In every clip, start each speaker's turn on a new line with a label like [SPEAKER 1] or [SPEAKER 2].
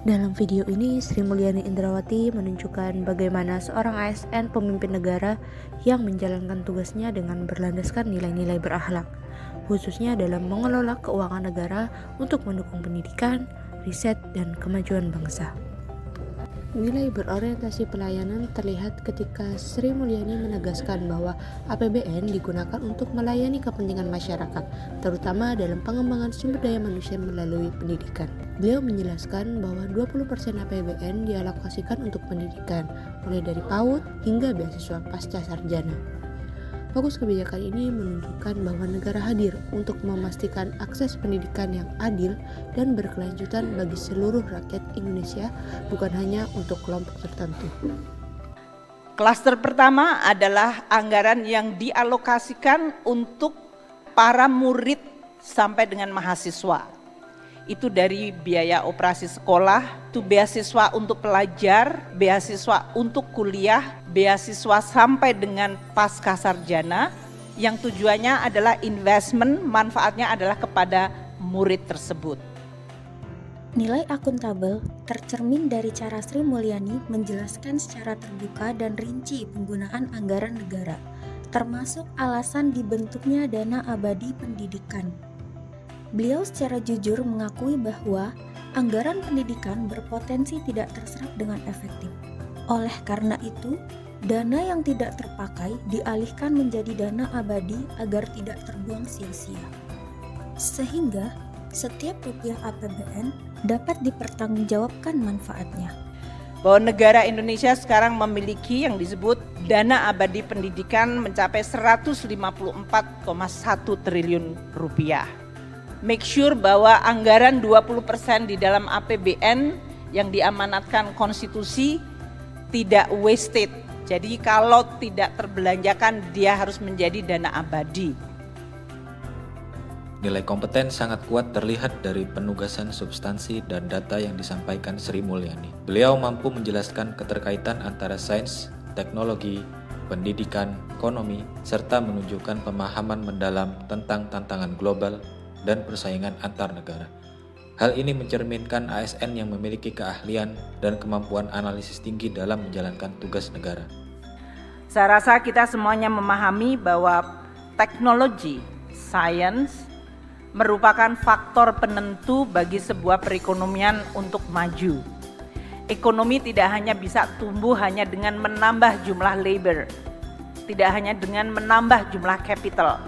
[SPEAKER 1] Dalam video ini, Sri Mulyani Indrawati menunjukkan bagaimana seorang ASN pemimpin negara yang menjalankan tugasnya dengan berlandaskan nilai-nilai berakhlak, khususnya dalam mengelola keuangan negara untuk mendukung pendidikan, riset, dan kemajuan bangsa. Nilai berorientasi pelayanan terlihat ketika Sri Mulyani menegaskan bahwa APBN digunakan untuk melayani kepentingan masyarakat, terutama dalam pengembangan sumber daya manusia melalui pendidikan. Beliau menjelaskan bahwa 20% APBN dialokasikan untuk pendidikan, mulai dari PAUD hingga beasiswa pasca sarjana. Fokus kebijakan ini menunjukkan bahwa negara hadir untuk memastikan akses pendidikan yang adil dan berkelanjutan bagi seluruh rakyat Indonesia, bukan hanya untuk kelompok tertentu.
[SPEAKER 2] Klaster pertama adalah anggaran yang dialokasikan untuk para murid sampai dengan mahasiswa. Itu dari biaya operasi sekolah, itu beasiswa untuk pelajar, beasiswa untuk kuliah, beasiswa sampai dengan pasca sarjana, yang tujuannya adalah investment, manfaatnya adalah kepada murid tersebut.
[SPEAKER 3] Nilai akuntabel tercermin dari cara Sri Mulyani menjelaskan secara terbuka dan rinci penggunaan anggaran negara, termasuk alasan dibentuknya dana abadi pendidikan. Beliau secara jujur mengakui bahwa anggaran pendidikan berpotensi tidak terserap dengan efektif. Oleh karena itu, dana yang tidak terpakai dialihkan menjadi dana abadi agar tidak terbuang sia-sia. Sehingga setiap rupiah APBN dapat dipertanggungjawabkan manfaatnya.
[SPEAKER 2] Bahwa negara Indonesia sekarang memiliki yang disebut dana abadi pendidikan mencapai 154,1 triliun rupiah. Make sure bahwa anggaran 20% di dalam APBN yang diamanatkan konstitusi tidak wasted. Jadi kalau tidak terbelanjakan dia harus menjadi dana abadi.
[SPEAKER 4] Nilai kompeten sangat kuat terlihat dari penugasan substansi dan data yang disampaikan Sri Mulyani. Beliau mampu menjelaskan keterkaitan antara sains, teknologi, pendidikan, ekonomi, serta menunjukkan pemahaman mendalam tentang tantangan global dan persaingan antar negara. Hal ini mencerminkan ASN yang memiliki keahlian dan kemampuan analisis tinggi dalam menjalankan tugas negara.
[SPEAKER 2] Saya rasa kita semuanya memahami bahwa teknologi, sains, merupakan faktor penentu bagi sebuah perekonomian untuk maju. Ekonomi tidak hanya bisa tumbuh hanya dengan menambah jumlah labor, tidak hanya dengan menambah jumlah capital,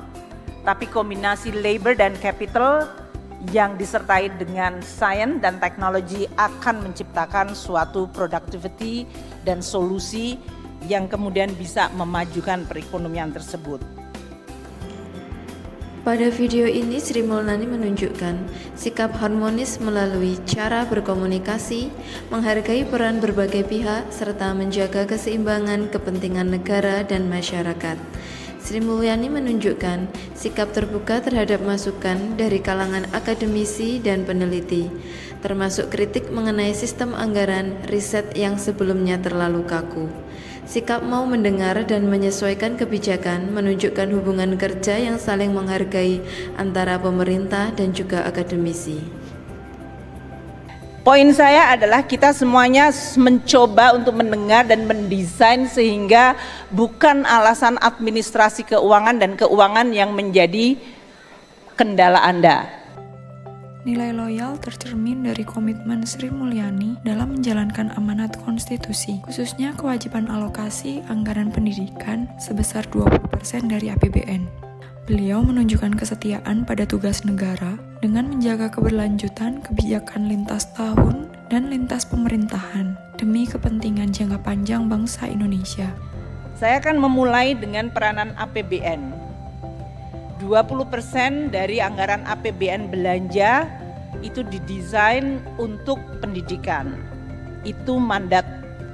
[SPEAKER 2] tapi kombinasi labor dan capital yang disertai dengan sains dan teknologi akan menciptakan suatu productivity dan solusi yang kemudian bisa memajukan perekonomian tersebut.
[SPEAKER 5] Pada video ini Sri Mulyani menunjukkan sikap harmonis melalui cara berkomunikasi, menghargai peran berbagai pihak, serta menjaga keseimbangan kepentingan negara dan masyarakat. Sri Mulyani menunjukkan sikap terbuka terhadap masukan dari kalangan akademisi dan peneliti, termasuk kritik mengenai sistem anggaran riset yang sebelumnya terlalu kaku. Sikap mau mendengar dan menyesuaikan kebijakan menunjukkan hubungan kerja yang saling menghargai antara pemerintah dan juga akademisi.
[SPEAKER 2] Poin saya adalah kita semuanya mencoba untuk mendengar dan mendesain sehingga bukan alasan administrasi keuangan dan keuangan yang menjadi kendala Anda.
[SPEAKER 6] Nilai loyal tercermin dari komitmen Sri Mulyani dalam menjalankan amanat konstitusi, khususnya kewajiban alokasi anggaran pendidikan sebesar 20% dari APBN. Beliau menunjukkan kesetiaan pada tugas negara dengan menjaga keberlanjutan kebijakan lintas tahun dan lintas pemerintahan demi kepentingan jangka panjang bangsa Indonesia.
[SPEAKER 2] Saya akan memulai dengan peranan APBN. 20% dari anggaran APBN belanja itu didesain untuk pendidikan. Itu mandat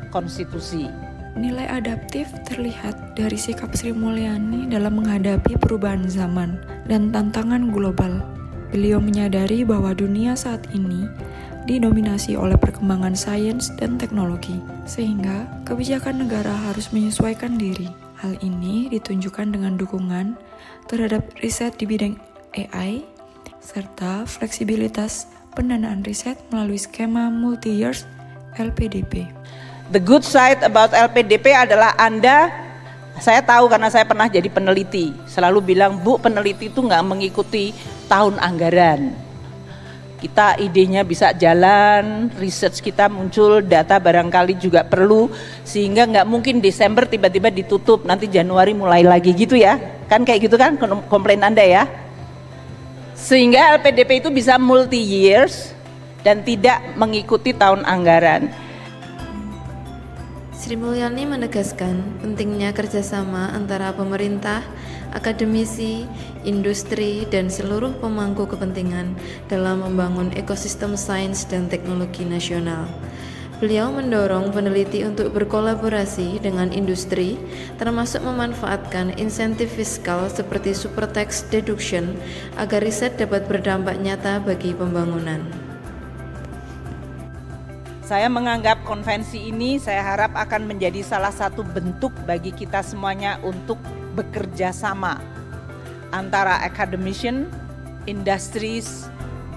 [SPEAKER 2] konstitusi.
[SPEAKER 6] Nilai adaptif terlihat dari sikap Sri Mulyani dalam menghadapi perubahan zaman dan tantangan global. Beliau menyadari bahwa dunia saat ini didominasi oleh perkembangan sains dan teknologi, sehingga kebijakan negara harus menyesuaikan diri. Hal ini ditunjukkan dengan dukungan terhadap riset di bidang AI, serta fleksibilitas pendanaan riset melalui skema multi-years LPDP.
[SPEAKER 2] The good side about LPDP adalah saya tahu karena saya pernah jadi peneliti, selalu bilang, Bu, peneliti itu nggak mengikuti tahun anggaran. Kita idenya bisa jalan, research kita muncul, data barangkali juga perlu, sehingga nggak mungkin Desember tiba-tiba ditutup, nanti Januari mulai lagi gitu ya. Kan kayak gitu kan komplain Anda ya. Sehingga LPDP itu bisa multi years dan tidak mengikuti tahun anggaran.
[SPEAKER 5] Sri Mulyani menegaskan pentingnya kerjasama antara pemerintah, akademisi, industri, dan seluruh pemangku kepentingan dalam membangun ekosistem sains dan teknologi nasional. Beliau mendorong peneliti untuk berkolaborasi dengan industri, termasuk memanfaatkan insentif fiskal seperti super tax deduction agar riset dapat berdampak nyata bagi pembangunan.
[SPEAKER 2] Saya menganggap konvensi ini saya harap akan menjadi salah satu bentuk bagi kita semuanya untuk bekerja sama antara academician, industries,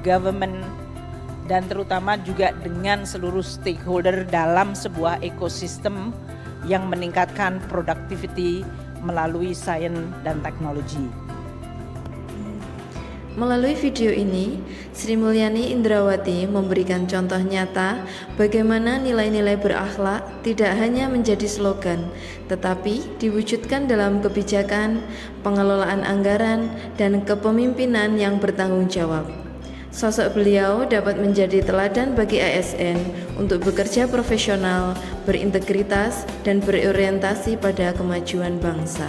[SPEAKER 2] government, dan terutama juga dengan seluruh stakeholder dalam sebuah ekosistem yang meningkatkan productivity melalui sains dan teknologi.
[SPEAKER 5] Melalui video ini, Sri Mulyani Indrawati memberikan contoh nyata bagaimana nilai-nilai berakhlak tidak hanya menjadi slogan, tetapi diwujudkan dalam kebijakan, pengelolaan anggaran, dan kepemimpinan yang bertanggung jawab. Sosok beliau dapat menjadi teladan bagi ASN untuk bekerja profesional, berintegritas, dan berorientasi pada kemajuan bangsa.